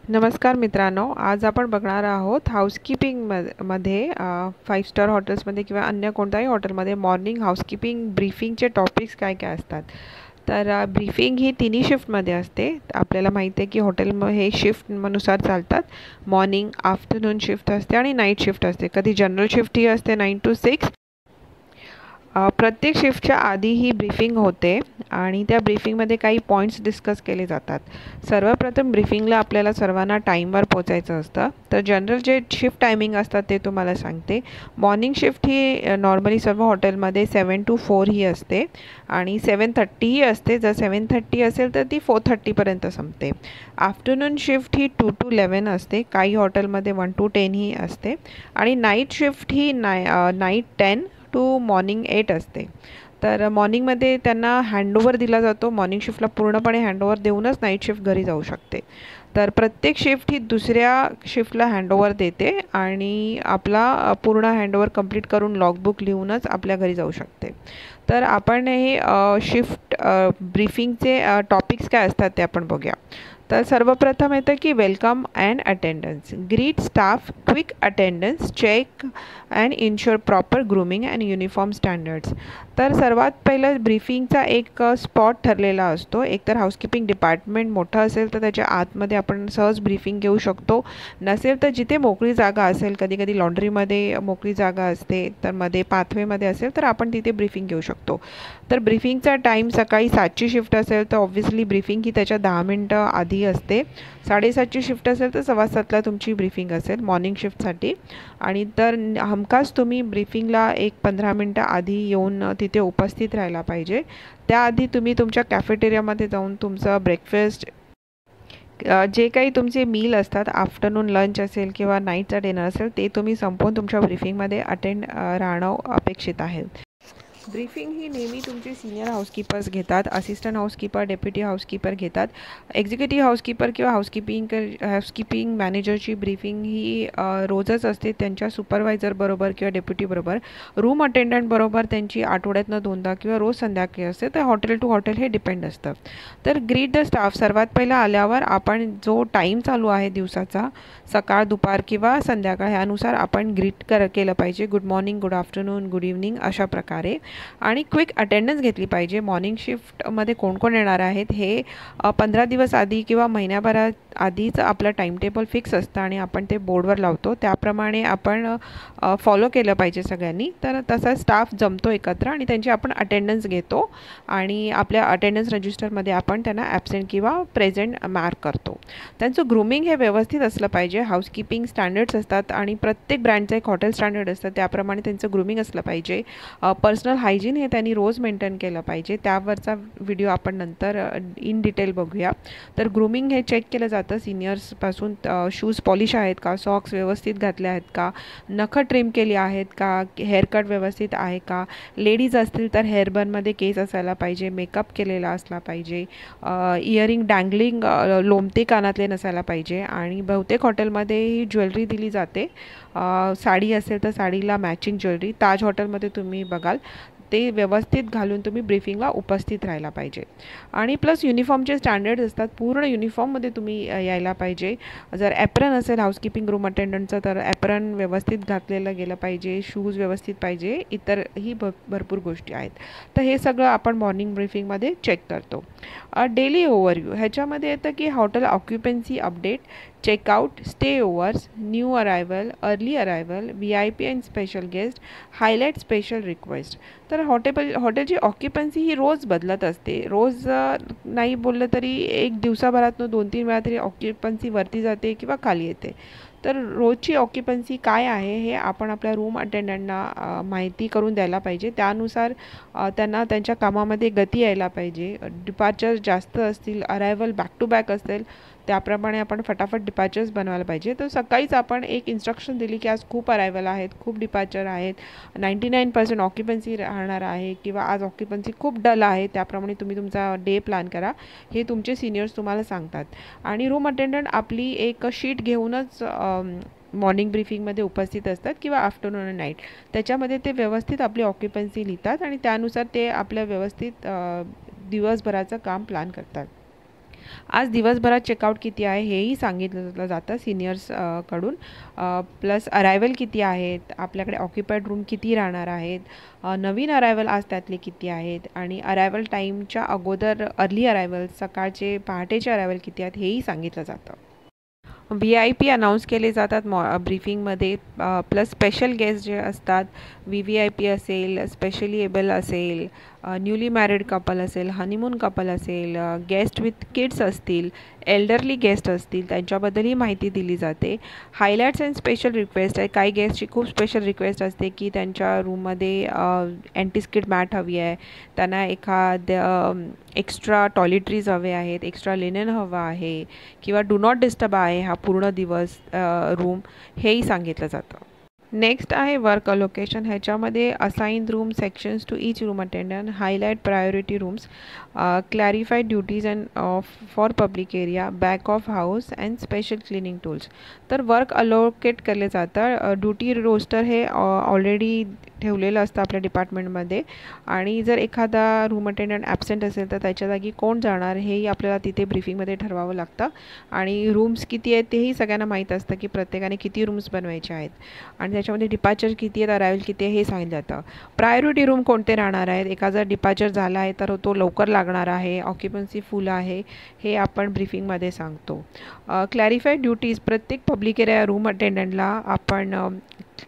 नमस्कार मित्रांनो, आज आपण बघणार आहोत हाऊसकीपिंगमध्ये 5 स्टार हॉटेल्समध्ये किंवा अन्य कोणत्याही हॉटेलमध्ये मॉर्निंग हाऊसकीपिंग ब्रीफिंगचे टॉपिक्स काय काय असतात. तर ब्रीफिंग ही तिन्ही शिफ्टमध्ये असते. आपल्याला माहिती आहे की हॉटेल हे शिफ्टनुसार चालतात. मॉर्निंग, आफ्टरनून शिफ्ट असते आणि नाईट शिफ्ट असते. कधी जनरल शिफ्ट ही असते 9 to 6. प्रत्येक शिफ्टच्या आधी ही ब्रीफिंग होते आणि त्या ब्रीफिंगमध्ये काही पॉईंट्स डिस्कस केले जातात. सर्वप्रथम ब्रीफिंगला आपल्याला सर्वांना टाईमवर पोचायचं असतं. तर जनरल जे शिफ्ट टायमिंग असतात ते तुम्हाला सांगते. मॉर्निंग शिफ्ट ही नॉर्मली सर्व हॉटेलमध्ये 7 to 4 ही असते आणि 7:30 ही असते. जर 7:30 असेल तर ती 4:30पर्यंत संपते. आफ्टरनून शिफ्ट ही 2 to 11 असते. काही हॉटेलमध्ये 1 to 10 ही असते आणि नाईट शिफ्ट ही नाईट 10 टू मॉर्निंग 8 असते. तर मॉर्निंगमध्ये त्यांना हँडओव्हर दिला जातो. मॉर्निंग शिफ्टला पूर्णपणे हँडओव्हर देऊनच नाईट शिफ्ट घरी जाऊ शकते. तर प्रत्येक शिफ्ट ही दुसऱ्या शिफ्टला हँडओव्हर देते आणि आपला पूर्ण हँडओव्हर कंप्लीट करून लॉगबुक लिहूनच आपल्या घरी जाऊ शकते. तर आपण हे शिफ्ट ब्रीफिंगचे टॉपिक्स काय असतात ते आपण बघूया. तर सर्वप्रथम येतं की welcome and attendance, greet staff, quick attendance, check and ensure proper grooming and uniform standards. तर सर्वात पहिलं ब्रीफिंगचा एक स्पॉट ठरलेला असतो. एकतर हाऊसकीपिंग डिपार्टमेंट मोठं असेल तर त्याच्या आतमध्ये आपण सहज ब्रीफिंग घेऊ शकतो. नसेल तर जिथे मोकळी जागा असेल, कधी कधी लॉन्ड्रीमध्ये मोकळी जागा असते, तर मध्ये पाथवेमध्ये असेल तर आपण तिथे ब्रीफिंग घेऊ शकतो. तर ब्रीफिंगचा टाईम सकाळी 7ची शिफ्ट असेल तर ऑब्व्हियसली ब्रीफिंग ही त्याच्या 10 मिनटं आधी असते. 7:30ची शिफ्ट असेल तर 7:15ला तुमची ब्रीफिंग असेल मॉर्निंग शिफ्टसाठी. आणि तर हमखास तुम्ही ब्रीफिंगला एक 15 मिनटं आधी येऊन तिथे उपस्थित राहायला पाहिजे. त्याआधी तुम्ही तुमच्या कॅफेटेरियामध्ये जाऊन तुमचं ब्रेकफास्ट, जे काही तुमचे मील असतात, आफ्टरनून लंच असेल किंवा नाईटचा डिनर असेल, ते तुम्ही संपवून तुमच्या ब्रीफिंगमध्ये अटेंड राहणं अपेक्षित आहे. ब्रीफिंग ही नेहमी तुमचे सीनियर हाऊसकीपर्स घेतात. असिस्टंट हाऊसकीपर, डेप्युटी हाऊसकीपर घेतात. एक्झिक्युटिव्ह हाऊसकीपर किंवा हाऊसकीपिंग मॅनेजरची ब्रीफिंग ही रोजच असते त्यांच्या सुपरवायझरबरोबर किंवा डेप्युटीबरोबर. रूम अटेंडंटबरोबर त्यांची आठवड्यातनं 2दा किंवा रोज संध्याकाळी असते. तर हॉटेल टू हॉटेल हे डिपेंड असतं. तर ग्रीट द स्टाफ, सर्वात पहिला आल्यावर आपण जो टाईम चालू आहे दिवसाचा, सकाळ, दुपार किंवा संध्याकाळ, ह्यानुसार आपण ग्रीट केलं पाहिजे. Good morning, good afternoon, good evening अशा प्रकारे. आणि क्विक अटेंडन्स घेतली पाहिजे. मॉर्निंग शिफ्टमध्ये कोण कोण येणार आहेत हे 15 दिवस आधी किंवा महिन्याभरात आधीच आपलं टाईमटेबल फिक्स असतं आणि आपण ते बोर्डवर लावतो. त्याप्रमाणे आपण फॉलो केलं पाहिजे सगळ्यांनी. तर तसा स्टाफ जमतो एकत्र आणि त्यांची आपण अटेंडन्स घेतो आणि आपल्या अटेंडन्स रजिस्टरमध्ये आपण त्यांना ॲब्सेंट किंवा प्रेझेंट मार्क करतो. त्यांचं ग्रूमिंग हे व्यवस्थित असलं पाहिजे. हाऊसकीपिंग स्टँडर्ड्स असतात आणि प्रत्येक ब्रँडचं एक हॉटेल स्टँडर्ड असतं, त्याप्रमाणे त्यांचं ग्रूमिंग असलं पाहिजे. पर्सनल हायजीन हे त्यांनी रोज मेंटेन केलं पाहिजे. त्यावरचा व्हिडिओ आपण नंतर इन डिटेल बघूया. तर ग्रूमिंग हे चेक केलं जातं सिनियर्सपासून. शूज पॉलिश आहेत का, सॉक्स व्यवस्थित घातले आहेत का, नखं ट्रिम केली आहेत का, हेअरकट व्यवस्थित आहे का, लेडीज असतील तर हेअरबनमध्ये केस असायला पाहिजे, मेकअप केलेला असला पाहिजे, इयरिंग डँगलिंग लोमते कानातले नसायला पाहिजे. आणि बहुतेक हॉटेलमध्ये ही ज्वेलरी दिली जाते. साडी असेल तर साडीला मॅचिंग ज्वेलरी. ताज हॉटेलमध्ये तुम्ही बघाल ते व्यवस्थित घालून तुम्ही ब्रीफिंगला उपस्थित राहायला पाहिजे. आणि प्लस युनिफॉर्मचे स्टँडर्ड्स असतात. पूर्ण युनिफॉर्ममध्ये तुम्ही यायला पाहिजे. जर ॲप्रन असेल हाऊसकीपिंग रूम अटेंडंटचं तर ॲप्रन व्यवस्थित घातलेलं गेलं पाहिजे. शूज व्यवस्थित पाहिजे. इतरही भरपूर गोष्टी आहेत. तर हे सगळं आपण मॉर्निंग ब्रीफिंगमध्ये चेक करतो. डेली ओव्हरव्ह्यू ह्याच्यामध्ये येतं की hotel occupancy update, checkout, stay overs, new arrival, early arrival, VIP and special guest, highlight, special request. तर हॉटेलची ऑक्युपन्सी ही रोज बदलत असते. रोज नाही बोललं तरी एक दिवसाभरातनं 2-3 वेळा तरी ऑक्युपन्सी वरती जाते किंवा खाली येते. तर रोजची ऑक्युपन्सी काय आहे हे आपण आपल्या रूम अटेंडंटना माहिती करून द्यायला पाहिजे. त्यानुसार त्यांना त्यांच्या कामामध्ये गती यायला पाहिजे. डिपार्चर्स जास्त असतील, अरायवल बॅक टू बॅक असेल, त्याप्रमाणे आपण फटाफट डिपार्चर्स बनवायला पाहिजे. तर सकाळीच आपण एक इन्स्ट्रक्शन दिली की आज खूप अरायवल आहेत, खूप डिपार्चर आहेत, 99% ऑक्युपन्सी राहणार आहे किंवा आज ऑक्युपन्सी खूप डल आहे, त्याप्रमाणे तुम्ही तुमचा डे प्लॅन करा. हे तुमचे सिनियर्स तुम्हाला सांगतात. आणि रूम अटेंडंट आपली एक शीट घेऊनच मॉर्निंग ब्रीफिंगमध्ये उपस्थित असतात किंवा आफ्टरनून आणि नाईट. त्याच्यामध्ये ते व्यवस्थित आपली ऑक्युपन्सी लिहितात आणि त्यानुसार ते आपल्या व्यवस्थित दिवसभराचं काम प्लॅन करतात. आज दिवसभरात चेकआउट किती आहे हेही सांगितलं जातं सिनियर्स कडून. प्लस अरायवल किती आहेत, आपल्याकडे ऑक्युपाईड रूम किती राहणार आहेत, नवीन अरायवल आज त्यातले किती आहेत आणि अरायवल टाईमच्या अगोदर अर्ली अरायवल सकाळचे पहाटेचे अरायवल किती आहेत हेही सांगितलं जातं. VIP अनाऊन्स केले जातात ब्रीफिंगमध्ये. प्लस स्पेशल गेस्ट जे असतात, VVIP असेल, स्पेशली एबल असेल, न्यूली मॅरिड कपल असेल, हनीमून कपल असेल, गेस्ट विथ किड्स असतील, एल्डरली गेस्ट असतील, त्यांच्याबद्दलही माहिती दिली जाते. हायलाईट्स अँड स्पेशल रिक्वेस्ट आहे. काही गेस्टची खूप स्पेशल रिक्वेस्ट असते की त्यांच्या रूममध्ये अँटीस्किड मॅट हवी आहे, त्यांना एखाद्या एक्स्ट्रा टॉयलेटरीज हवे आहेत, एक्स्ट्रा लिनेन हवा आहे किंवा डू नॉट डिस्टर्ब आहे हा पूर्ण दिवस रूम, हेही सांगितलं जातं. नेक्स्ट आहे वर्क अलोकेशन. ह्याच्यामध्ये assign room sections to each room attendant, highlight priority rooms, clarified duties and for public area, back of house and special cleaning tools. तर वर्क अलोकेट केले जातं. ड्युटी रोस्टर हे already ठेवलेलं असतं आपल्या डिपार्टमेंटमध्ये आणि जर एखादा रूम अटेंडंट ॲब्सेंट असेल तर त्याच्या जागी कोण जाणार हेही आपल्याला तिथे ब्रीफिंगमध्ये ठरवावं लागतं. आणि रूम्स किती आहेत तेही सगळ्यांना माहीत असतं की प्रत्येकाने किती रूम्स बनवायचे आहेत आणि त्याच्यामध्ये डिपार्चर किती आहेत, अरायवल किती आहे हे सांगितलं जातं. प्रायोरिटी रूम कोणते राहणार आहेत, एखादा डिपार्चर झाला आहे तर तो लवकर लागणार आहे, ऑक्युपन्सी फुल आहे, हे आपण ब्रीफिंगमध्ये सांगतो. क्लॅरिफाईड ड्युटीज, प्रत्येक पब्लिक एरिया रूम अटेंडंटला आपण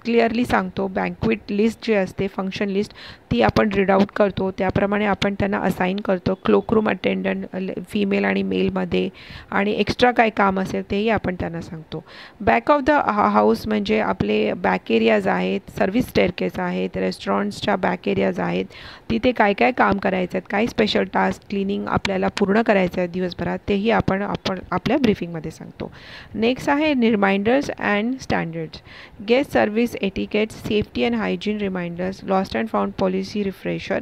क्लिअरली सांगतो. बँक्वेट लिस्ट जी असते, फंक्शन लिस्ट, ती आपण रीड आऊट करतो. त्याप्रमाणे आपण त्यांना असाइन करतो. क्लोकरूम अटेंडंट फिमेल आणि मेलमध्ये, आणि एक्स्ट्रा काय काम असेल तेही आपण त्यांना सांगतो. बॅक ऑफ द हाऊस म्हणजे आपले बॅक एरियाज आहेत, सर्व्हिस स्टेअरकेस आहेत, रेस्टॉरंट्सच्या बॅक एरियाज आहेत, तिथे काय काय काम करायचं आहेत, काही स्पेशल टास्क क्लिनिंग आपल्याला पूर्ण करायचं आहे दिवसभरात, तेही आपण आपल्या ब्रीफिंगमध्ये सांगतो. नेक्स्ट आहे reminders and standards. Guest service etiquettes, safety and hygiene reminders, lost and found policy refresher,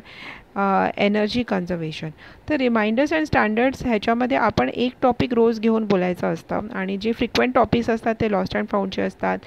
energy conservation. तर रिमाइंडर्स अँड स्टँडर्ड्स ह्याच्यामध्ये आपण एक टॉपिक रोज घेऊन बोलायचं असतं आणि जे फ्रिक्वेंट टॉपिक्स असतात ते लॉस्ट अँड फाउंडचे असतात,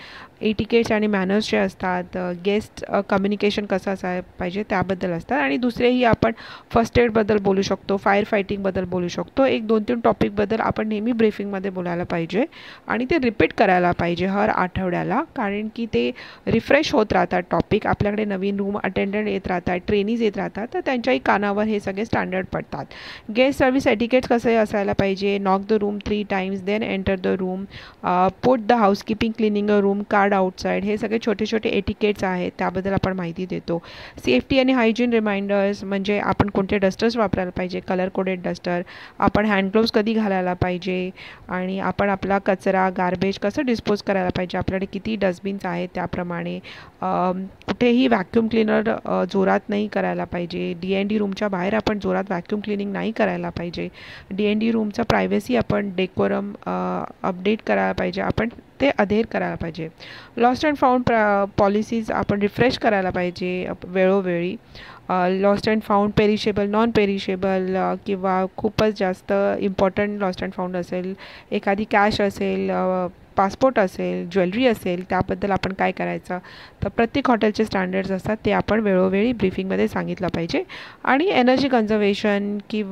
एटिकेट्स आणि मॅनर्सचे असतात, गेस्ट कम्युनिकेशन कसं असायला पाहिजे त्याबद्दल असतात, आणि दुसरेही आपण फर्स्ट एडबद्दल बोलू शकतो, फायर फायटिंगबद्दल बोलू शकतो. एक 2-3 टॉपिकबद्दल आपण नेहमी ब्रीफिंगमध्ये बोलायला पाहिजे आणि ते रिपीट करायला पाहिजे हर आठवड्याला, कारण की ते रिफ्रेश होत राहतात टॉपिक. आपल्याकडे नवीन रूम अटेंडंट येत राहतात, ट्रेनीज येत राहतात, तर त्यांच्याही कानावर हे सगळे स्टँडर्ड पडतात. गेस्ट सर्व्हिस एटिकेट्स कसे असायला पाहिजे, knock the room 3 times, then enter the room, put the housekeeping cleaning a room, card outside, हे सगळे छोटे छोटे एटिकेट्स आहेत, त्याबद्दल आपण माहिती देतो. सेफ्टी आणि हायजीन रिमाइंडर्स म्हणजे आपण कोणते डस्टर्स वापरायला पाहिजे, कलर कोडेड डस्टर, आपण हँड ग्लोव्स कधी घालायला पाहिजे, आणि आपण आपला कचरा गार्बेज कसं डिस्पोज करायला पाहिजे, आपल्याकडे किती डस्टबिन्स आहेत त्याप्रमाणे. कुठेही व्हॅक्यूम क्लिनर जोरात नाही करायला पाहिजे. DND रूमच्या बाहेर आपण जोरात व्हॅक्यूम क्लिनिंग नाही करायला पाहिजे. DND रूमचा प्रायव्हसी आपण डेकोरम अपडेट करायला पाहिजे, आपण ते अधेर करायला पाहिजे. लॉस्ट अँड फाउंड पॉलिसीज आपण रिफ्रेश करायला पाहिजे वेळोवेळी. Lost and found perishable, non perishable किंवा खूपच जास्त इम्पॉर्टंट लॉस्ट अँड फाउंड असेल, एखादी कॅश असेल, पासपोर्ट असेल, ज्वेलरी असेल, त्याबद्दल आपण काय करायचं. तर प्रत्येक हॉटेलचे स्टँडर्ड्स असतात ते आपण वेळोवेळी ब्रीफिंगमध्ये सांगितलं पाहिजे. आणि एनर्जी कन्झर्वेशन की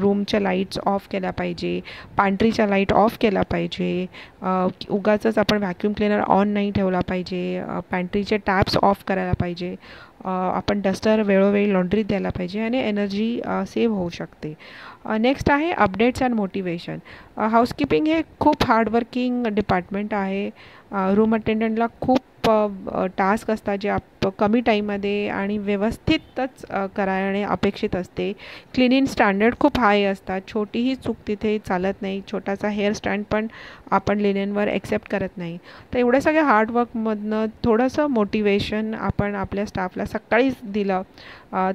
रूमच्या लाईट्स ऑफ केल्या पाहिजे, पॅन्ट्रीच्या लाईट ऑफ केला पाहिजे, उगाचच आपण व्हॅक्यूम क्लिनर ऑन नाही ठेवला पाहिजे, पॅन्ट्रीचे टॅप्स ऑफ करायला पाहिजे, आपण डस्टर वेळोवेळी लॉन्ड्रीत द्यायला पाहिजे आणि एनर्जी सेव्ह होऊ शकते. नेक्स्ट आहे अपडेट्स अँड मोटिवेशन. हाऊसकीपिंग हे खूप हार्डवर्किंग डिपार्टमेंट आहे. रूम अटेंडंटला खूप टास्क असतात जे कमी टाईममध्ये आणि व्यवस्थितच करायला अपेक्षित असते. क्लिनिंग स्टँडर्ड खूप हाय असतात, छोटीही चूक तिथे चालत नाही, छोटासा हेअर स्टँड पण आपण लिनेनवर ॲक्सेप्ट करत नाही. तर एवढ्या सगळ्या हार्डवर्कमधनं थोडंसं मोटिवेशन आपण आपल्या स्टाफला सकाळीच दिलं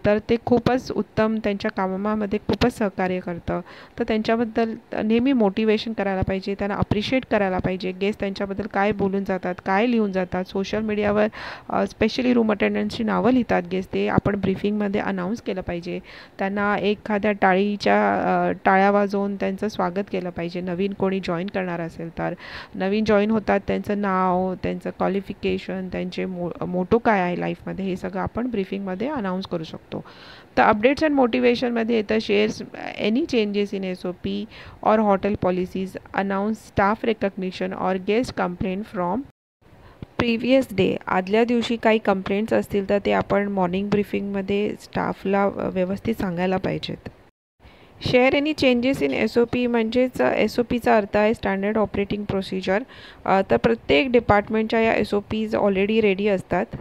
तर ते खूपच उत्तम त्यांच्या कामामध्ये खूपच सहकार्य करतं. तर त्यांच्याबद्दल नेहमी मोटिवेशन करायला पाहिजे, त्यांना अप्रिशिएट करायला पाहिजे. गेस्ट त्यांच्याबद्दल काय बोलून जातात, काय लिहून जातात सोशल मीडियावर, स्पेशली रूम अटेंडंट्सची नावं लिहितात गेस्ट, ते आपण ब्रीफिंगमध्ये अनाऊन्स केलं पाहिजे. त्यांना एखाद्या टाळ्या वाजवून त्यांचं स्वागत केलं पाहिजे. नवीन कोणी जॉईन करणार असेल तर नवीन जॉईन होतात त्यांचं नाव, त्यांचं क्वालिफिकेशन, त्यांचे मोटो काय आहे लाईफमध्ये, हे सगळं आपण ब्रीफिंगमध्ये अनाऊन्स करू शकतो. तर अपडेट्स अँड मोटिवेशनमध्ये येतं shares any changes in SOP और hotel policies, announce staff recognition और guest complaint from previous day. आदल्या दिवशी काही कंप्लेंट्स असतील तर ते आपण मॉर्निंग ब्रीफिंगमध्ये स्टाफला व्यवस्थित सांगायला पाहिजेत. Share any changes in SOP म्हणजेच SOPचा अर्थ आहे स्टँडर्ड ऑपरेटिंग प्रोसिजर. तर प्रत्येक डिपार्टमेंटच्या या SOPs ऑलरेडी रेडी असतात,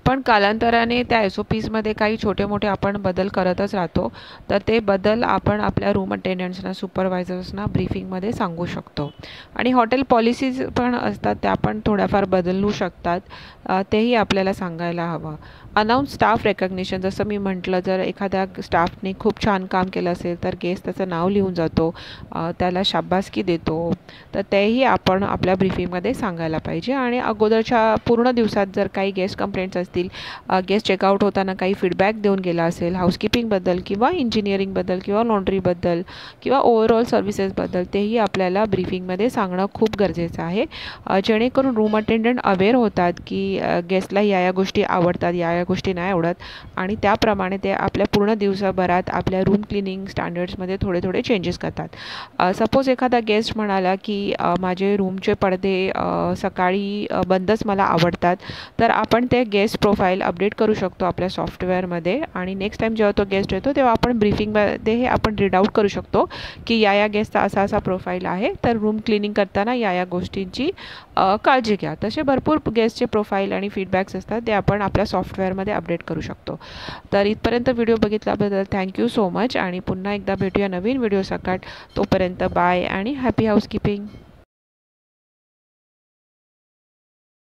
पण कालांतराने त्या SOPsमध्ये काही छोटे मोठे आपण बदल करतच राहतो. तर ते बदल आपण आपल्या रूम अटेंडंट्सना, सुपरवायझर्सना ब्रीफिंगमध्ये सांगू शकतो. आणि हॉटेल पॉलिसीज पण असतात, त्या पण थोड्याफार बदलू शकतात, तेही आपल्याला सांगायला हवं. अनाऊन्स स्टाफ रेकग्निशन, जसं मी म्हटलं, जर एखाद्या स्टाफने खूप छान काम केलं असेल तर गेस्ट त्याचं नाव लिहून जातो, त्याला शाबासकी देतो. तर तेही आपण आपल्या ब्रीफिंगमध्ये सांगायला पाहिजे. आणि अगोदरच्या पूर्ण दिवसात जर काही गेस्ट कंप्लेंट्स असतील, गेस्ट चेकआउट होताना काही फीडबॅक देऊन गेला असेल हाऊसकीपिंगबद्दल किंवा इंजिनिअरिंगबद्दल किंवा लॉन्ड्रीबद्दल किंवा ओव्हरऑल सर्व्हिसेसबद्दल, तेही आपल्याला ब्रीफिंगमध्ये सांगणं खूप गरजेचं आहे, जेणेकरून रूम अटेंडंट अवेअर होतात की गेस्टला या गोष्टी आवडतात, या गोष्टी नाही आवडत, आणि त्याप्रमाणे ते आपल्या पूर्ण दिवसभरात आपल्या रूम क्लिनिंग स्टँडर्ड्समध्ये थोडे थोडे चेंजेस करतात. सपोज एखादा गेस्ट म्हणाला की माझे रूमचे पडदे सकाळी बंदच मला आवडतात, तर आपण ते गेस्ट प्रोफाईल अपडेट करू शकतो आपल्या सॉफ्टवेअरमध्ये. आणि नेक्स्ट टाईम जेव्हा तो गेस्ट येतो तेव्हा आपण ब्रीफिंगमध्ये हे आपण रीड आऊट करू शकतो की या गेस्टचा असा प्रोफाईल आहे, तर रूम क्लिनिंग करताना या गोष्टींची काळजी घ्या. तसे भरपूर गेस्टचे प्रोफाईल आणि फीडबॅक्स असतात, ते आपण आपल्या सॉफ्टवेअरमध्ये अपडेट करू शकतो. तर इथपर्यंत व्हिडिओ बघितल्याबद्दल थँक्यू सो मच, आणि पुन्हा एकदा भेटूया नवीन व्हिडिओ सकाळ. तोपर्यंत बाय आणि हॅपी हाऊसकीपिंग.